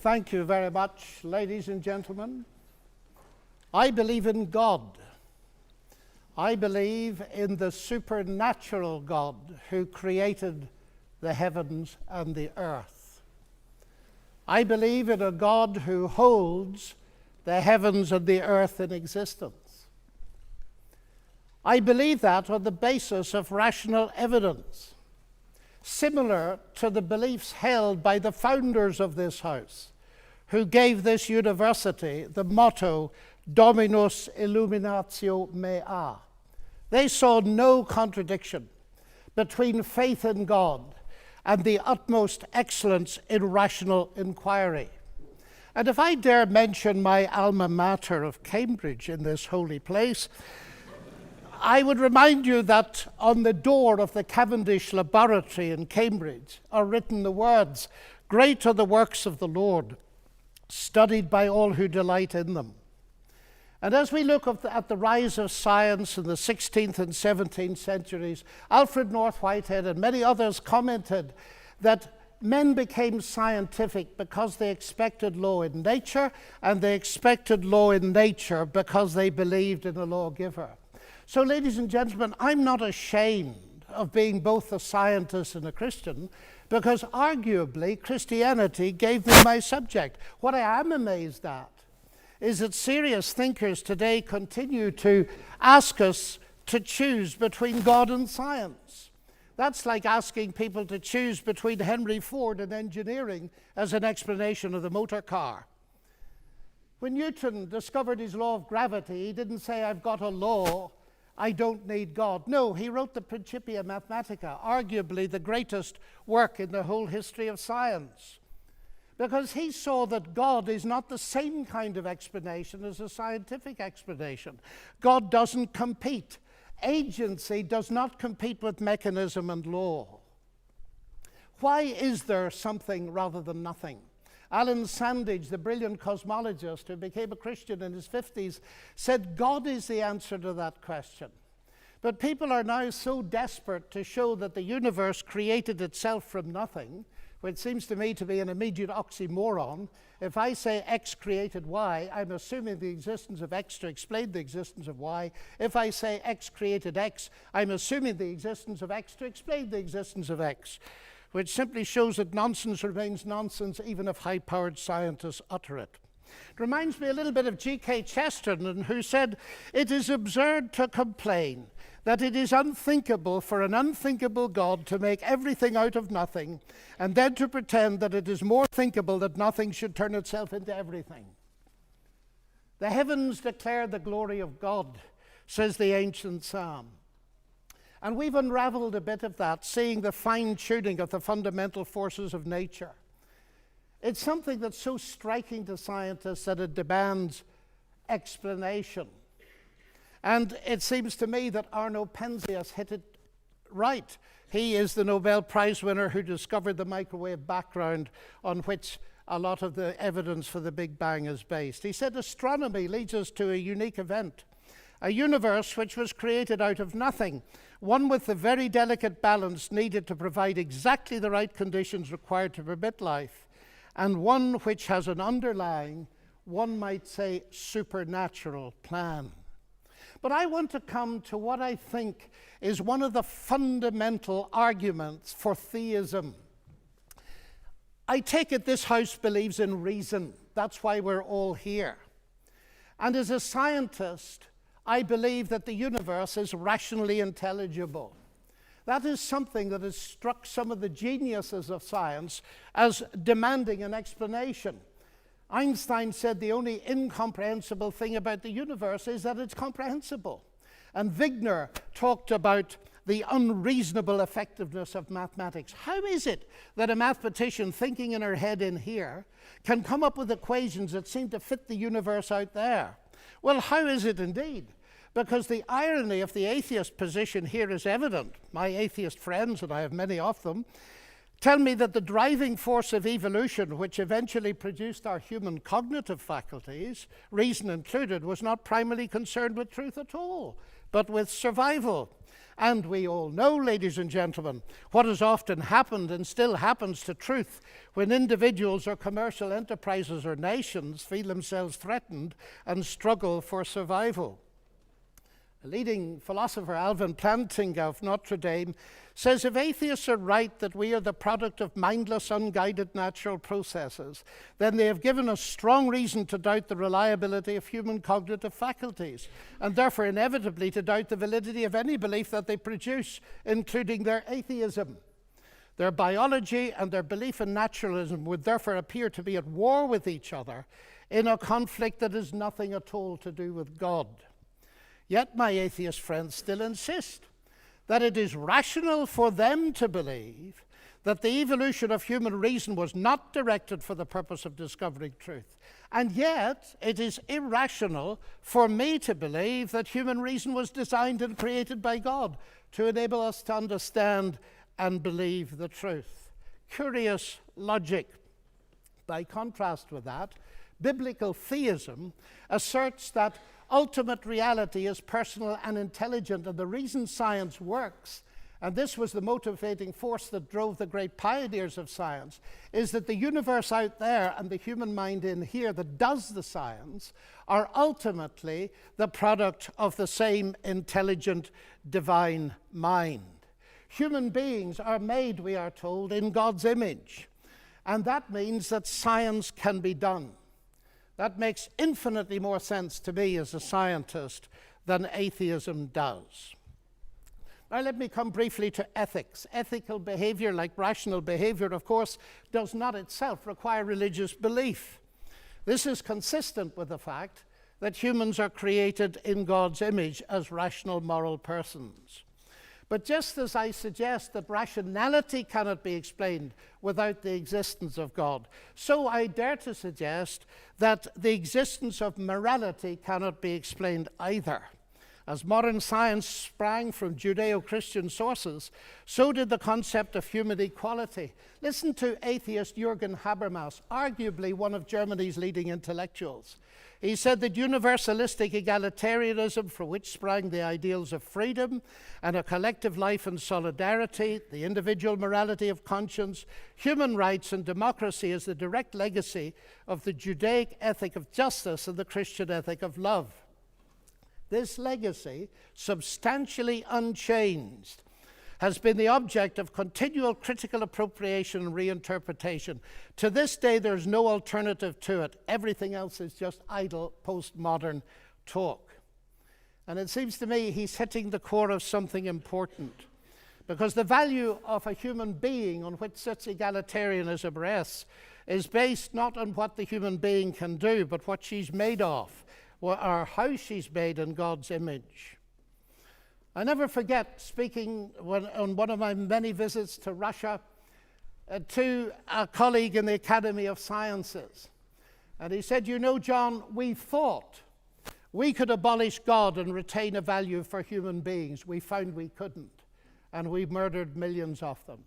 Thank you very much, ladies and gentlemen. I believe in God. I believe in the supernatural God who created the heavens and the earth. I believe in a God who holds the heavens and the earth in existence. I believe that on the basis of rational evidence, similar to the beliefs held by the founders of this house, who gave this university the motto, Dominus Illuminatio Mea. They saw no contradiction between faith in God and the utmost excellence in rational inquiry. And if I dare mention my alma mater of Cambridge in this holy place, I would remind you that on the door of the Cavendish Laboratory in Cambridge are written the words, "Great are the works of the Lord, studied by all who delight in them." And as we look at the rise of science in the 16th and 17th centuries, Alfred North Whitehead and many others commented that men became scientific because they expected law in nature, and they expected law in nature because they believed in a lawgiver. So, ladies and gentlemen, I'm not ashamed of being both a scientist and a Christian, because arguably Christianity gave me my subject. What I am amazed at is that serious thinkers today continue to ask us to choose between God and science. That's like asking people to choose between Henry Ford and engineering as an explanation of the motor car. When Newton discovered his law of gravity, he didn't say, "I've got a law, I don't need God." No, he wrote the Principia Mathematica, arguably the greatest work in the whole history of science, because he saw that God is not the same kind of explanation as a scientific explanation. God doesn't compete. Agency does not compete with mechanism and law. Why is there something rather than nothing? Alan Sandage, the brilliant cosmologist who became a Christian in his 50s, said God is the answer to that question. But people are now so desperate to show that the universe created itself from nothing, which seems to me to be an immediate oxymoron. If I say X created Y, I'm assuming the existence of X to explain the existence of Y. If I say X created X, I'm assuming the existence of X to explain the existence of X, which simply shows that nonsense remains nonsense even if high-powered scientists utter it. It reminds me a little bit of G.K. Chesterton, who said, "It is absurd to complain that it is unthinkable for an unthinkable God to make everything out of nothing, and then to pretend that it is more thinkable that nothing should turn itself into everything." The heavens declare the glory of God, says the ancient psalm. And we've unraveled a bit of that, seeing the fine-tuning of the fundamental forces of nature. It's something that's so striking to scientists that it demands explanation. And it seems to me that Arno Penzias hit it right. He is the Nobel Prize winner who discovered the microwave background on which a lot of the evidence for the Big Bang is based. He said astronomy leads us to a unique event, a universe which was created out of nothing, one with the very delicate balance needed to provide exactly the right conditions required to permit life, and one which has an underlying, one might say, supernatural plan. But I want to come to what I think is one of the fundamental arguments for theism. I take it this house believes in reason. That's why we're all here. And as a scientist, I believe that the universe is rationally intelligible. That is something that has struck some of the geniuses of science as demanding an explanation. Einstein said the only incomprehensible thing about the universe is that it's comprehensible. And Wigner talked about the unreasonable effectiveness of mathematics. How is it that a mathematician thinking in her head in here can come up with equations that seem to fit the universe out there? Well, how is it indeed? Because the irony of the atheist position here is evident. My atheist friends, and I have many of them, tell me that the driving force of evolution, which eventually produced our human cognitive faculties, reason included, was not primarily concerned with truth at all, but with survival. And we all know, ladies and gentlemen, what has often happened and still happens to truth when individuals or commercial enterprises or nations feel themselves threatened and struggle for survival. A leading philosopher, Alvin Plantinga of Notre Dame, says if atheists are right that we are the product of mindless, unguided natural processes, then they have given us strong reason to doubt the reliability of human cognitive faculties, and therefore inevitably to doubt the validity of any belief that they produce, including their atheism. Their biology and their belief in naturalism would therefore appear to be at war with each other in a conflict that has nothing at all to do with God. Yet my atheist friends still insist that it is rational for them to believe that the evolution of human reason was not directed for the purpose of discovering truth. And yet it is irrational for me to believe that human reason was designed and created by God to enable us to understand and believe the truth. Curious logic. By contrast with that, biblical theism asserts that ultimate reality is personal and intelligent, and the reason science works, and this was the motivating force that drove the great pioneers of science, is that the universe out there and the human mind in here that does the science are ultimately the product of the same intelligent divine mind. Human beings are made, we are told, in God's image, and that means that science can be done. That makes infinitely more sense to me as a scientist than atheism does. Now let me come briefly to ethics. Ethical behavior, like rational behavior, of course, does not itself require religious belief. This is consistent with the fact that humans are created in God's image as rational moral persons. But just as I suggest that rationality cannot be explained without the existence of God, so I dare to suggest that the existence of morality cannot be explained either. As modern science sprang from Judeo-Christian sources, so did the concept of human equality. Listen to atheist Jürgen Habermas, arguably one of Germany's leading intellectuals. He said that universalistic egalitarianism, from which sprang the ideals of freedom and a collective life in solidarity, the individual morality of conscience, human rights, and democracy, is the direct legacy of the Judaic ethic of justice and the Christian ethic of love. This legacy, substantially unchanged, has been the object of continual critical appropriation and reinterpretation. To this day, there's no alternative to it. Everything else is just idle postmodern talk. And it seems to me he's hitting the core of something important, because the value of a human being on which such egalitarianism rests is based not on what the human being can do, but what she's made of, or how she's made in God's image. I never forget speaking on one of my many visits to Russia to a colleague in the Academy of Sciences. And he said, "You know, John, we thought we could abolish God and retain a value for human beings. We found we couldn't, and we murdered millions of them."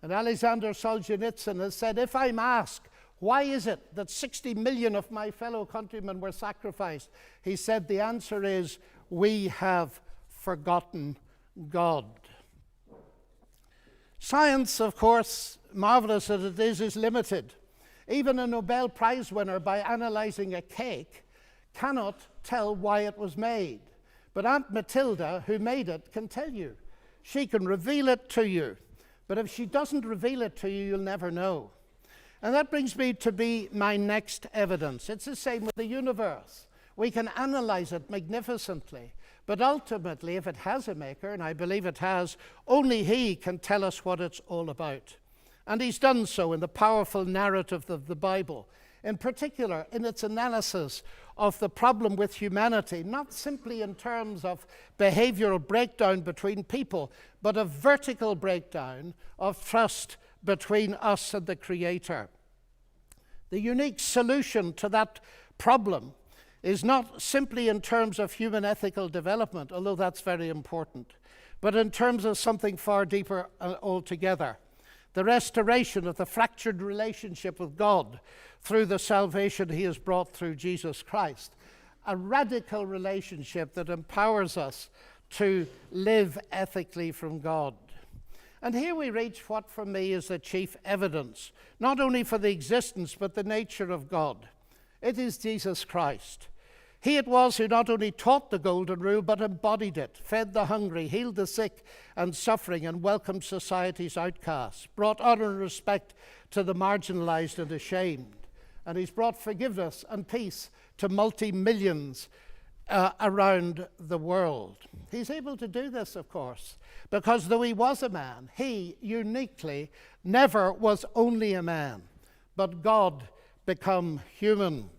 And Alexander Solzhenitsyn has said, "If I'm asked, why is it that 60 million of my fellow countrymen were sacrificed?" He said, "The answer is, we have forgotten God." Science, of course, marvelous as it is limited. Even a Nobel Prize winner, by analyzing a cake, cannot tell why it was made. But Aunt Matilda, who made it, can tell you. She can reveal it to you. But if she doesn't reveal it to you, you'll never know. And that brings me to my next evidence. It's the same with the universe. We can analyze it magnificently. But ultimately, if it has a maker, and I believe it has, only he can tell us what it's all about. And he's done so in the powerful narrative of the Bible, in particular in its analysis of the problem with humanity, not simply in terms of behavioral breakdown between people, but a vertical breakdown of trust between us and the Creator. The unique solution to that problem is not simply in terms of human ethical development, although that's very important, but in terms of something far deeper altogether. The restoration of the fractured relationship with God through the salvation he has brought through Jesus Christ. A radical relationship that empowers us to live ethically from God. And here we reach what for me is the chief evidence, not only for the existence but the nature of God. It is Jesus Christ. He it was who not only taught the golden rule but embodied it, fed the hungry, healed the sick and suffering, and welcomed society's outcasts, brought honor and respect to the marginalized and ashamed. And he's brought forgiveness and peace to multi-millions around the world. He's able to do this, of course, because though he was a man, he uniquely never was only a man, but God become human.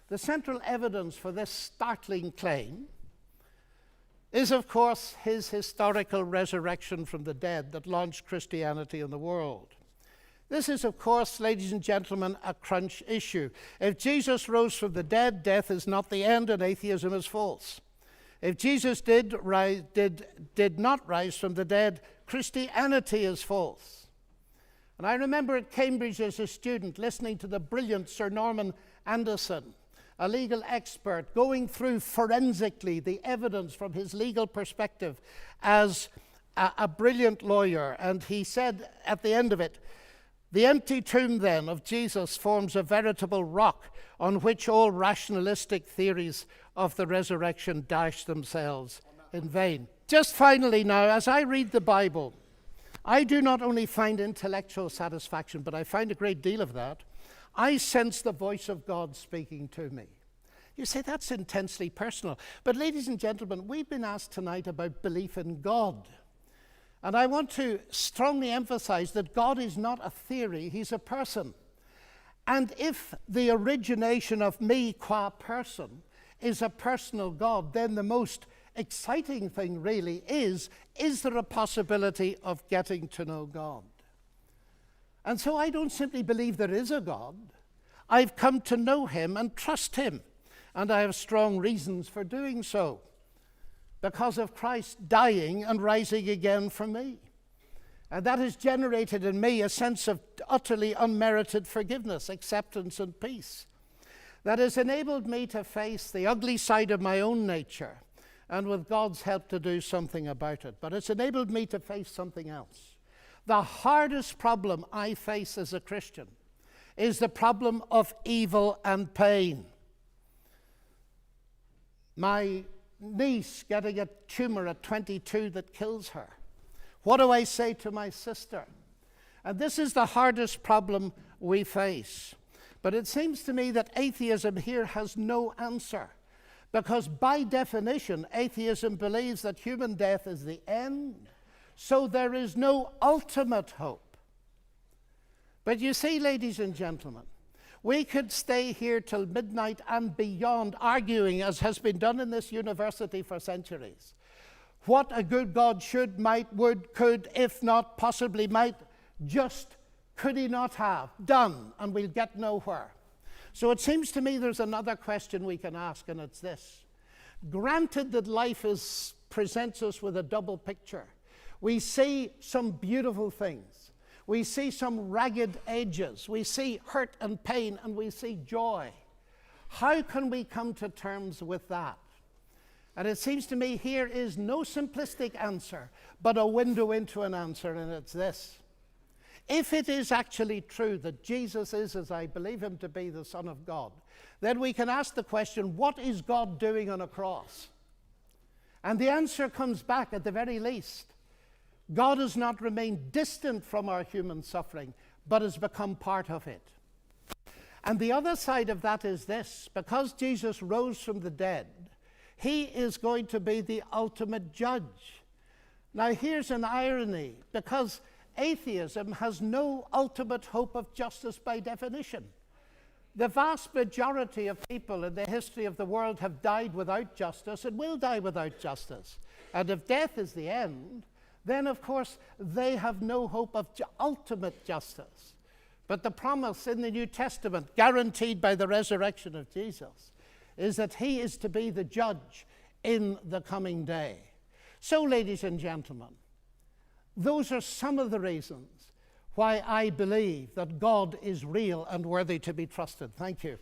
The central evidence for this startling claim is, of course, his historical resurrection from the dead that launched Christianity in the world. This is, of course, ladies and gentlemen, a crunch issue. If Jesus rose from the dead, death is not the end and atheism is false. If Jesus did not rise from the dead, Christianity is false. And I remember at Cambridge as a student listening to the brilliant Sir Norman Anderson, a legal expert, going through forensically the evidence from his legal perspective as a brilliant lawyer. And he said at the end of it, "The empty tomb, then, of Jesus forms a veritable rock on which all rationalistic theories of the resurrection dash themselves in vain." Just finally now, as I read the Bible, I do not only find intellectual satisfaction, but I find a great deal of that. I sense the voice of God speaking to me. You say that's intensely personal. But ladies and gentlemen, we've been asked tonight about belief in God. And I want to strongly emphasize that God is not a theory, he's a person. And if the origination of me qua person is a personal God, then the most exciting thing really is there a possibility of getting to know God? And so I don't simply believe there is a God. I've come to know him and trust him. And I have strong reasons for doing so, because of Christ dying and rising again for me. And that has generated in me a sense of utterly unmerited forgiveness, acceptance, and peace. That has enabled me to face the ugly side of my own nature, and with God's help to do something about it. But it's enabled me to face something else. The hardest problem I face as a Christian is the problem of evil and pain. My niece getting a tumor at 22 that kills her. What do I say to my sister? And this is the hardest problem we face. But it seems to me that atheism here has no answer, because by definition, atheism believes that human death is the end, so there is no ultimate hope. But you see, ladies and gentlemen, we could stay here till midnight and beyond arguing, as has been done in this university for centuries, what a good God should, might, would, could, if not, possibly might, just could he not have done, and we'll get nowhere. So it seems to me there's another question we can ask, and it's this. Granted that life presents us with a double picture. We see some beautiful things. We see some ragged edges. We see hurt and pain, and we see joy. How can we come to terms with that? And it seems to me here is no simplistic answer, but a window into an answer, and it's this. If it is actually true that Jesus is, as I believe him to be, the Son of God, then we can ask the question, what is God doing on a cross? And the answer comes back at the very least. God has not remained distant from our human suffering, but has become part of it. And the other side of that is this. Because Jesus rose from the dead, he is going to be the ultimate judge. Now here's an irony, because atheism has no ultimate hope of justice by definition. The vast majority of people in the history of the world have died without justice and will die without justice. And if death is the end, then of course they have no hope of ultimate justice. But the promise in the New Testament, guaranteed by the resurrection of Jesus, is that he is to be the judge in the coming day. So, ladies and gentlemen, those are some of the reasons why I believe that God is real and worthy to be trusted. Thank you.